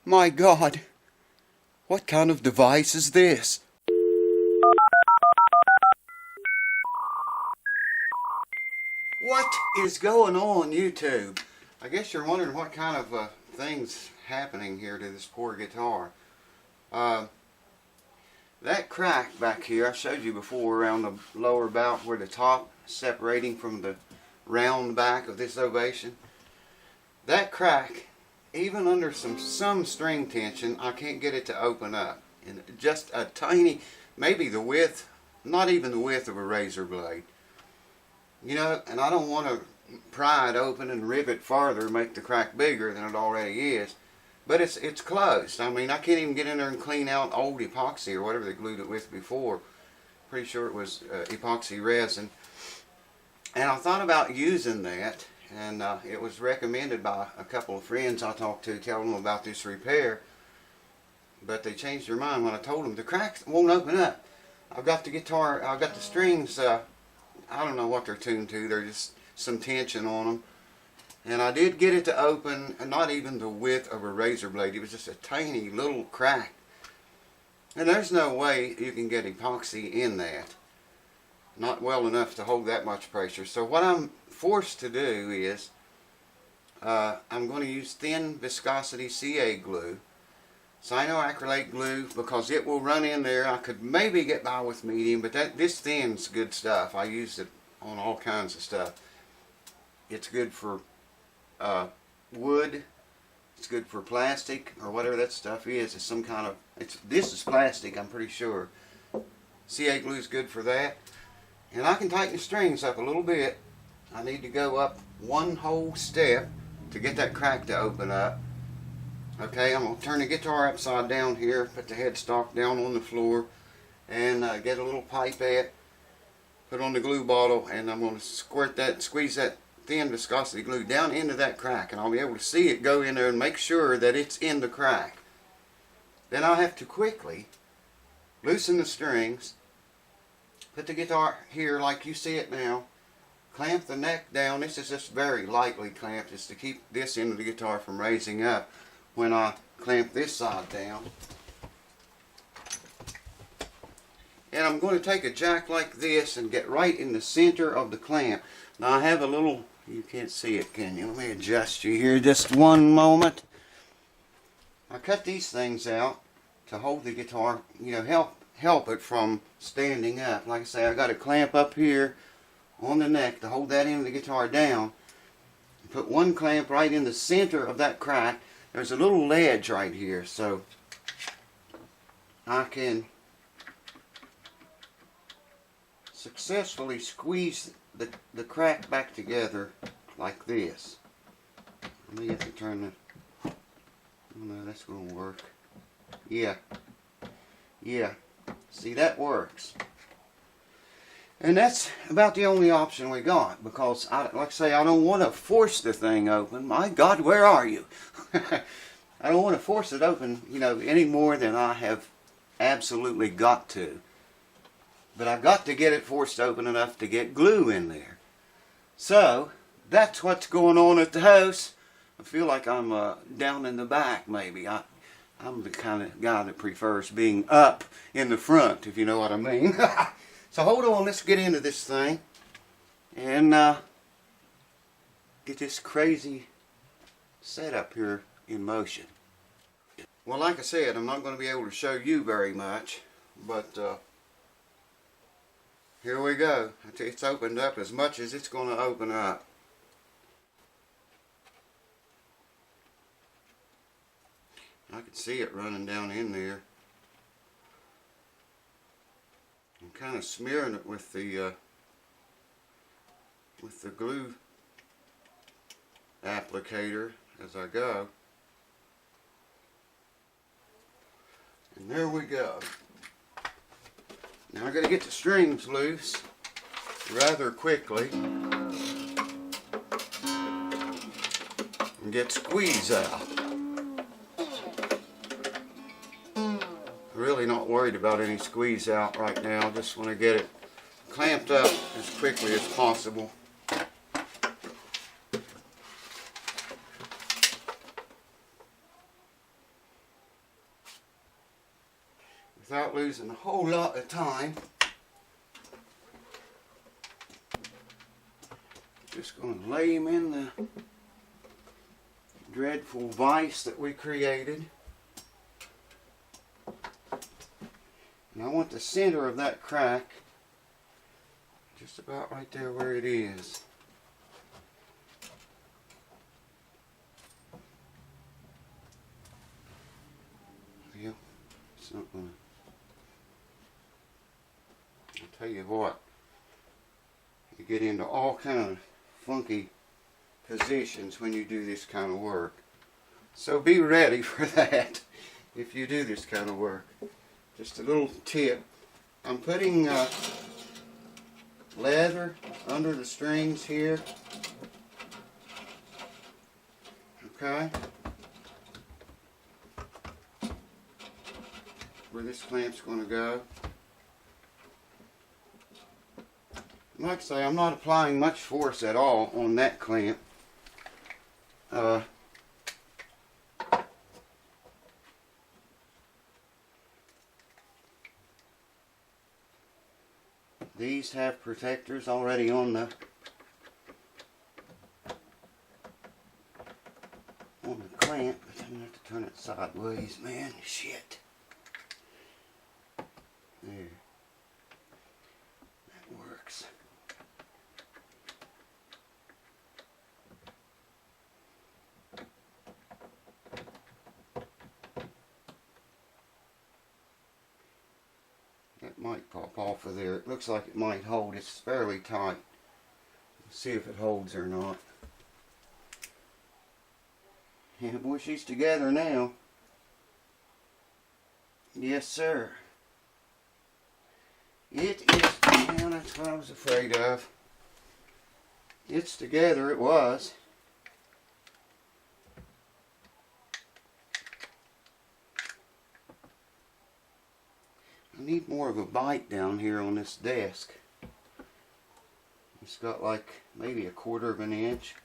My God, what kind of device is this? What is going on, YouTube? I guess you're wondering what kind of things happening here to this poor guitar. That crack back here, I showed you before around the lower bout where the top separating from the round back of this Ovation. That crack, even under some string tension, I can't get it to open up. And just a tiny, maybe the width, not even the width of a razor blade. You know, and I don't want to pry it open and rip it farther, make the crack bigger than it already is. But it's closed. I mean, I can't even get in there and clean out old epoxy or whatever they glued it with before. Pretty sure it was epoxy resin. And I thought about using that, and it was recommended by a couple of friends I talked to, telling them about this repair. But they changed their mind when I told them the cracks won't open up. I've got the guitar, I've got the strings, I don't know what they're tuned to, they're just some tension on them. And I did get it to open, not even the width of a razor blade. It was just a tiny little crack. And there's no way you can get epoxy in that. Not well enough to hold that much pressure. So what I'm forced to do is, I'm going to use thin viscosity CA glue. Cyanoacrylate glue, because it will run in there. I could maybe get by with medium, but this thin's good stuff. I use it on all kinds of stuff. It's good for wood, it's good for plastic, or whatever that stuff is. It's some kind of, this is plastic, I'm pretty sure. CA glue is good for that. And I can tighten the strings up a little bit. I need to go up one whole step to get that crack to open up. Okay, I'm going to turn the guitar upside down here, put the headstock down on the floor, and get a little pipette, put on the glue bottle, and I'm going to squeeze that thin viscosity glue down into that crack, and I'll be able to see it go in there and make sure that it's in the crack. Then I'll have to quickly loosen the strings, put the guitar here like you see it now, clamp the neck down. This is just very lightly clamped, just to keep this end of the guitar from raising up when I clamp this side down. And I'm going to take a jack like this and get right in the center of the clamp. Now I have a little, you can't see it, can you? Let me adjust you here just one moment. I cut these things out to hold the guitar, you know, help it from standing up. Like I say, I got a clamp up here on the neck to hold that end of the guitar down. Put one clamp right in the center of that crack. There's a little ledge right here, so I can successfully squeeze the crack back together like this. I may have to turn the, oh no, that's going to work. Yeah, see, that works. And that's about the only option we got, because like I say, I don't want to force the thing open. My God, where are you? I don't want to force it open, you know, any more than I have absolutely got to. But I've got to get it forced open enough to get glue in there. So, that's what's going on at the house. I feel like I'm down in the back, maybe. I'm the kind of guy that prefers being up in the front, if you know what I mean. So hold on, let's get into this thing and get this crazy setup here in motion. Well, like I said, I'm not going to be able to show you very much, but here we go. It's opened up as much as it's going to open up. I can see it running down in there. I'm kind of smearing it with the glue applicator as I go. And there we go. Now I got to get the strings loose rather quickly and get squeeze out. Really not worried about any squeeze out right now. Just want to get it clamped up as quickly as possible. without losing a whole lot of time, just going to lay him in the dreadful vise that we created. And I want the center of that crack just about right there where it is. Yeah, it's not gonna. I'll tell you what, you get into all kind of funky positions when you do this kind of work. So be ready for that if you do this kind of work. Just a little tip. I'm putting leather under the strings here. Okay. Where this clamp's going to go. Like I say, I'm not applying much force at all on that clamp. These have protectors already on the clamp, but I'm going to have to turn it sideways, man. Shit. There. That works. That might pop off of there. It looks like it might hold. It's fairly tight. Let's see if it holds or not. Yeah, boy, she's together now. Yes, sir. It is, man, that's what I was afraid of. It's together, it was. I need more of a bite down here on this desk. It's got like maybe 1/4 of an inch.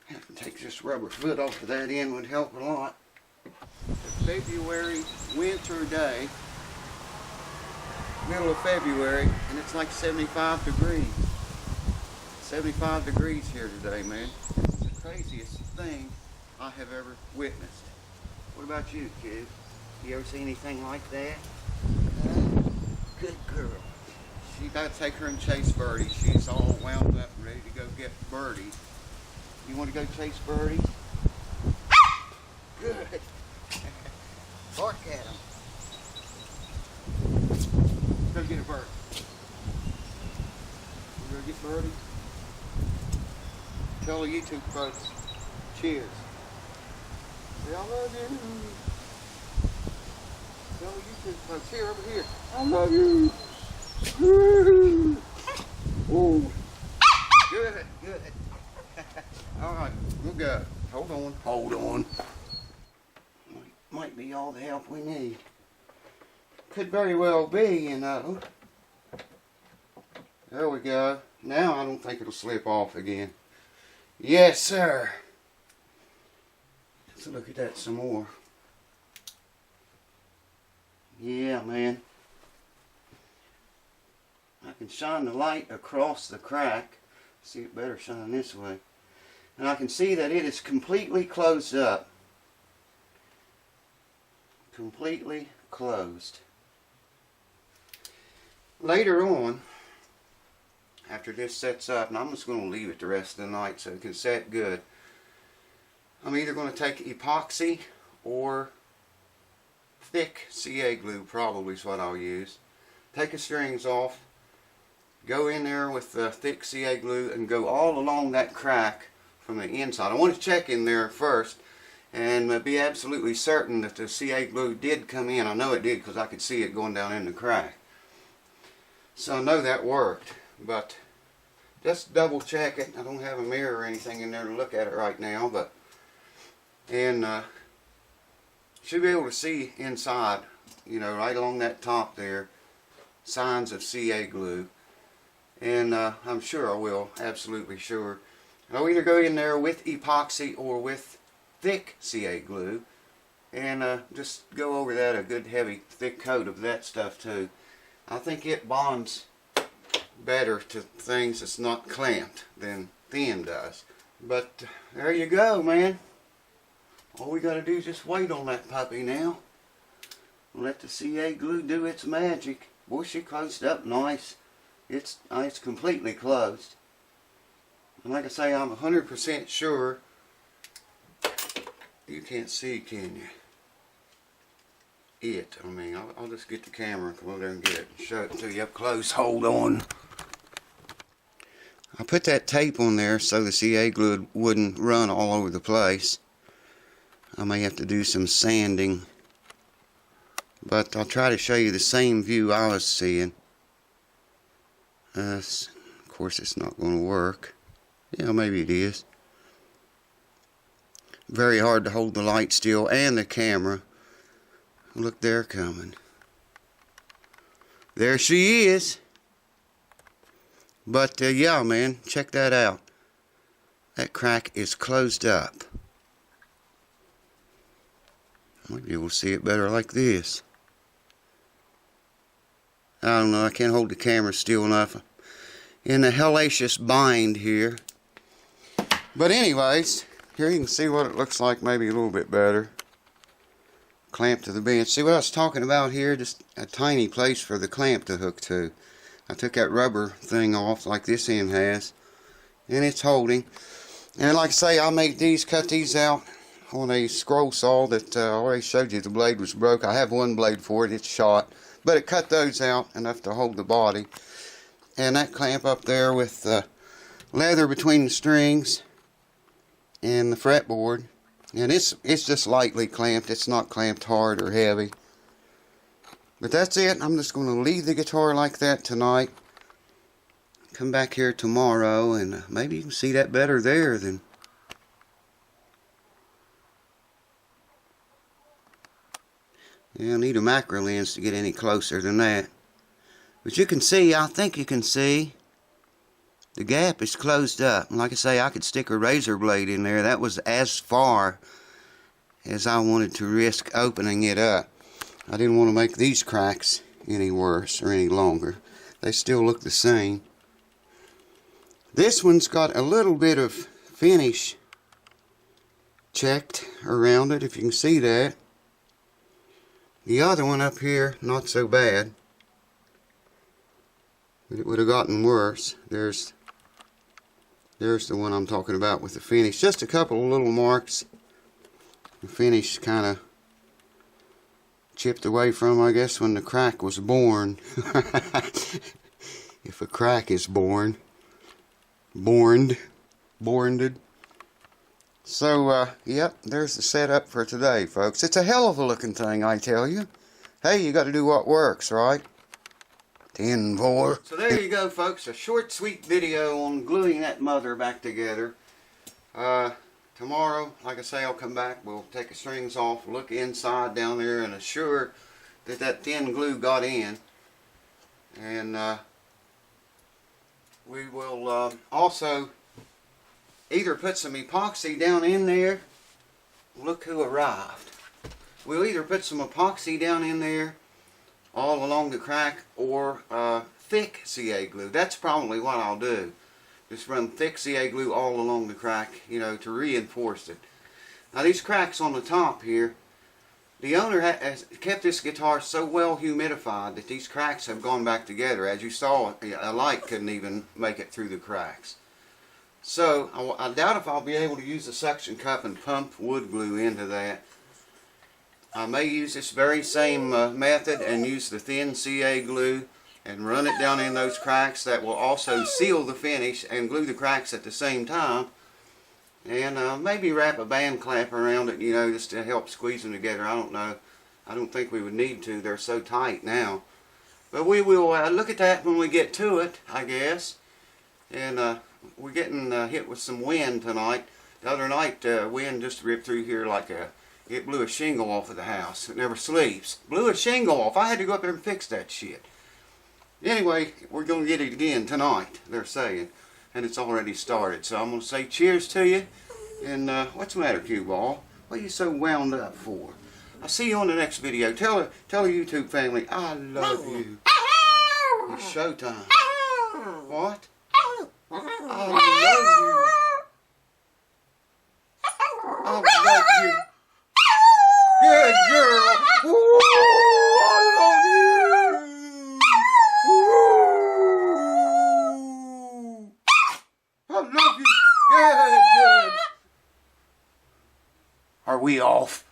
Have to take this rubber foot off of that end would help a lot. A February winter day, middle of February, and it's like 75 degrees. 75 degrees here today, man. It's the craziest thing I have ever witnessed. What about you, kid? You ever see anything like that? Good girl. She got to take her and chase Birdie. She's all wound up and ready to go get Birdie. You want to go chase birdies? Good. Bark at them. Go get a bird. You go get Birdie? Tell the YouTube folks, cheers. Say, I love you. Tell the YouTube folks, here, over here. I love you. Oh. Good, good. Alright, we'll go. Hold on, hold on. Might be all the help we need. Could very well be, you know. There we go. Now I don't think it'll slip off again. Yes, sir. Let's look at that some more. Yeah, man. I can shine the light across the crack. See, it better shine this way. And I can see that it is completely closed up. Completely closed. Later on, after this sets up, and I'm just going to leave it the rest of the night so it can set good, I'm either going to take epoxy or thick CA glue, probably is what I'll use. Take the strings off, go in there with the thick CA glue and go all along that crack from the inside. I want to check in there first and be absolutely certain that the CA glue did come in. I know it did because I could see it going down in the crack. So I know that worked, but just double check it. I don't have a mirror or anything in there to look at it right now, but should be able to see inside, you know, right along that top there, signs of CA glue. And I'm sure I will, absolutely sure. I'll either go in there with epoxy or with thick CA glue and just go over that, a good heavy thick coat of that stuff too. I think it bonds better to things that's not clamped than thin does. But there you go, man. All we gotta do is just wait on that puppy now. Let the CA glue do its magic. Boy, she closed up nice. It's completely closed. And like I say, I'm 100% sure. You can't see, can you? I mean, I'll just get the camera, come over there and get it and show it to you up close. Hold on. I put that tape on there so the CA glue wouldn't run all over the place. I may have to do some sanding, but I'll try to show you the same view I was seeing. Of course, it's not going to work. Yeah, maybe it is. Very hard to hold the light still and the camera. Look, they're coming. There she is. But yeah, man, check that out. That crack is closed up. Maybe we'll see it better like this. I don't know, I can't hold the camera still enough. In the hellacious bind here. But anyways, here you can see what it looks like, maybe a little bit better. Clamp to the bench. See what I was talking about here? Just a tiny place for the clamp to hook to. I took that rubber thing off like this end has, and it's holding. And like I say, I made these, cut these out on a scroll saw that I already showed you the blade was broke. I have one blade for it, it's shot, but it cut those out enough to hold the body. And that clamp up there with leather between the strings and the fretboard, and it's just lightly clamped. It's not clamped hard or heavy. But that's it. I'm just going to leave the guitar like that tonight. Come back here tomorrow and maybe you can see that better there than. Yeah, I need a macro lens to get any closer than that. But you can see, I think you can see, the gap is closed up. And like I say, I could stick a razor blade in there. That was as far as I wanted to risk opening it up. I didn't want to make these cracks any worse or any longer. They still look the same. This one's got a little bit of finish checked around it, if you can see that. The other one up here, not so bad. It would have gotten worse. There's the one I'm talking about with the finish. Just a couple of little marks. The finish kind of chipped away from, I guess, when the crack was born. If a crack is born. Borned. So, yep, there's the setup for today, folks. It's a hell of a looking thing, I tell you. Hey, you got to do what works, right? 10-4. So there you go, folks. A short, sweet video on gluing that mother back together. Tomorrow, like I say, I'll come back. We'll take the strings off, look inside down there, and assure that that thin glue got in. And we will also either put some epoxy down in there. Look who arrived. We'll either put some epoxy down in there all along the crack, or thick CA glue. That's probably what I'll do. Just run thick CA glue all along the crack, you know, to reinforce it. Now these cracks on the top here, the owner has kept this guitar so well humidified that these cracks have gone back together. As you saw, a light couldn't even make it through the cracks. So I doubt if I'll be able to use a suction cup and pump wood glue into that. I may use this very same method and use the thin CA glue and run it down in those cracks. That will also seal the finish and glue the cracks at the same time. And maybe wrap a band clamp around it, you know, just to help squeeze them together. I don't know. I don't think we would need to. They're so tight now. But we will look at that when we get to it, I guess. And we're getting hit with some wind tonight. The other night, wind just ripped through here like it blew a shingle off of the house. It never sleeps. Blew a shingle off. I had to go up there and fix that shit. Anyway, we're going to get it again tonight, they're saying. And it's already started. So I'm going to say cheers to you. And what's the matter, cue ball? What are you so wound up for? I'll see you on the next video. Tell the YouTube family I love you. It's showtime. What? I love you. I love you. Good girl. Ooh, I love you. Ooh. I love you. Good. Are we off?